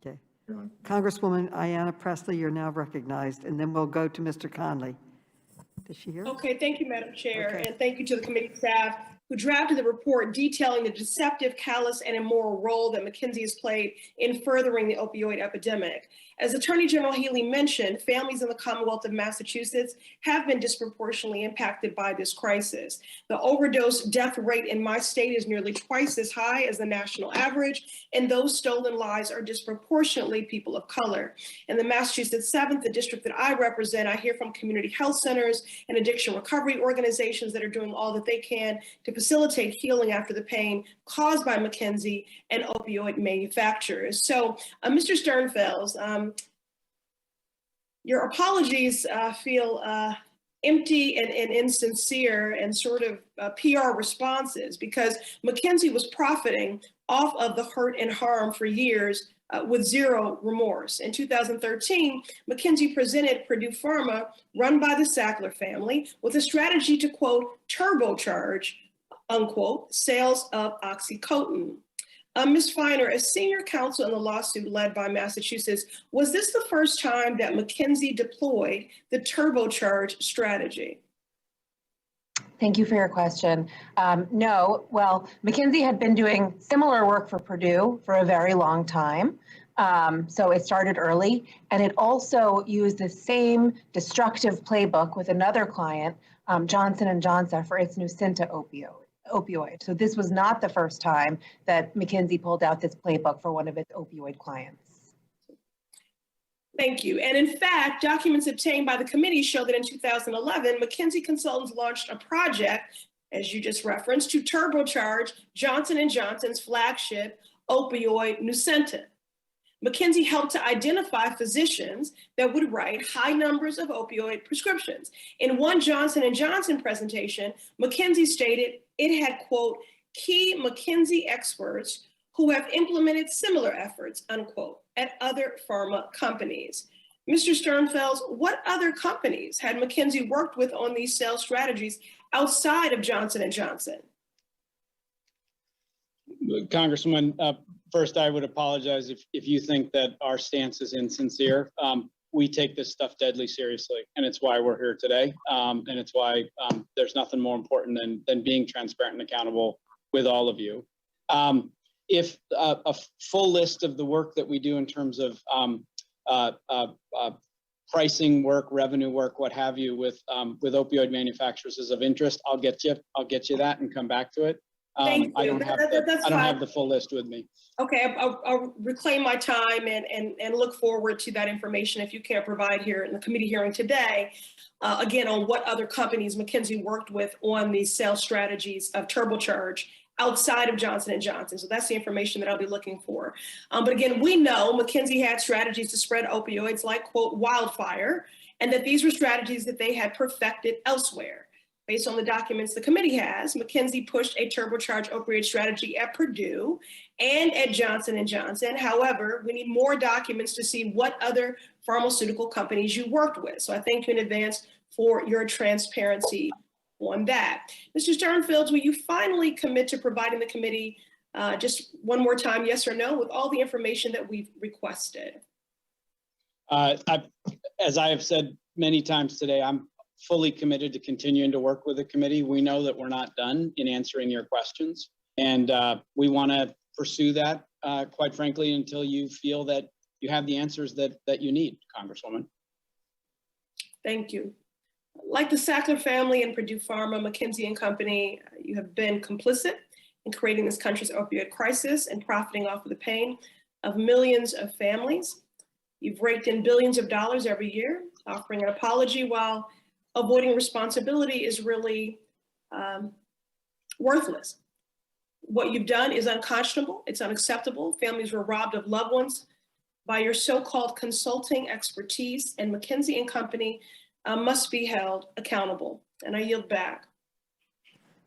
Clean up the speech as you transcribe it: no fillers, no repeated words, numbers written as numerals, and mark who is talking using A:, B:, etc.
A: Okay. Congresswoman Ayanna Pressley, you're now recognized, and then we'll go to Mr. Conley. Is she here?
B: Okay, thank you, Madam Chair,
A: Okay.
B: and thank you to the committee staff who drafted the report detailing the deceptive, callous, and immoral role that McKinsey has played in furthering the opioid epidemic. As Attorney General Healy mentioned, families in the Commonwealth of Massachusetts have been disproportionately impacted by this crisis. The overdose death rate in my state is nearly twice as high as the national average, and those stolen lives are disproportionately people of color. In the Massachusetts 7th, the district that I represent, I hear from community health centers and addiction recovery organizations that are doing all that they can to facilitate healing after the pain caused by McKinsey and opioid manufacturers. So, Mr. Sternfels, your apologies feel empty and insincere and sort of PR responses because McKinsey was profiting off of the hurt and harm for years with zero remorse. In 2013, McKinsey presented Purdue Pharma, run by the Sackler family, with a strategy to, quote, turbocharge, unquote, sales of OxyContin. Ms. Feiner, as senior counsel in the lawsuit led by Massachusetts, was this the first time that McKinsey deployed the turbocharge strategy?
C: Thank you for your question. No, well, McKinsey had been doing similar work for Purdue for a very long time. So it started early, and it also used the same destructive playbook with another client, Johnson & Johnson, for its Nucynta opioid. So this was not the first time that McKinsey pulled out this playbook for one of its opioid clients.
B: Thank you. And in fact, documents obtained by the committee show that in 2011, McKinsey consultants launched a project, as you just referenced, to turbocharge Johnson & Johnson's flagship opioid Nucynta. McKinsey helped to identify physicians that would write high numbers of opioid prescriptions. In one Johnson & Johnson presentation, McKinsey stated it had, quote, key McKinsey experts who have implemented similar efforts, unquote, at other pharma companies. Mr. Sternfels, what other companies had McKinsey worked with on these sales strategies outside of Johnson & Johnson?
D: Congresswoman, first, I would apologize if you think that our stance is insincere. We take this stuff deadly seriously, and it's why we're here today. And it's why there's nothing more important than being transparent and accountable with all of you. If a full list of the work that we do in terms of pricing work, revenue work, what have you, with opioid manufacturers is of interest, I'll get you that and come back to it.
B: Thank you.
D: I don't have the full list with me.
B: Okay, I'll reclaim my time and look forward to that information if you can't provide here in the committee hearing today, again, on what other companies McKinsey worked with on these sales strategies of turbocharge outside of Johnson & Johnson. So that's the information that I'll be looking for. But again, we know McKinsey had strategies to spread opioids like, quote, wildfire, and that these were strategies that they had perfected elsewhere. Based on the documents the committee has, McKinsey pushed a turbocharge opioid strategy at Purdue and at Johnson & Johnson. However, we need more documents to see what other pharmaceutical companies you worked with. So I thank you in advance for your transparency on that. Mr. Sternfels, will you finally commit to providing the committee just one more time, yes or no, with all the information that we've requested?
D: As I have said many times today, I'm fully committed to continuing to work with the committee. We know that we're not done in answering your questions, and we want to pursue that, quite frankly, until you feel that you have the answers that you need, Congresswoman.
B: Thank you. Like the Sackler family and Purdue Pharma, McKinsey and Company, you have been complicit in creating this country's opioid crisis and profiting off of the pain of millions of families. You've raked in billions of dollars every year, offering an apology while avoiding responsibility is really worthless. What you've done is unconscionable, it's unacceptable. Families were robbed of loved ones by your so-called consulting expertise, and McKinsey and Company must be held accountable. And I yield back.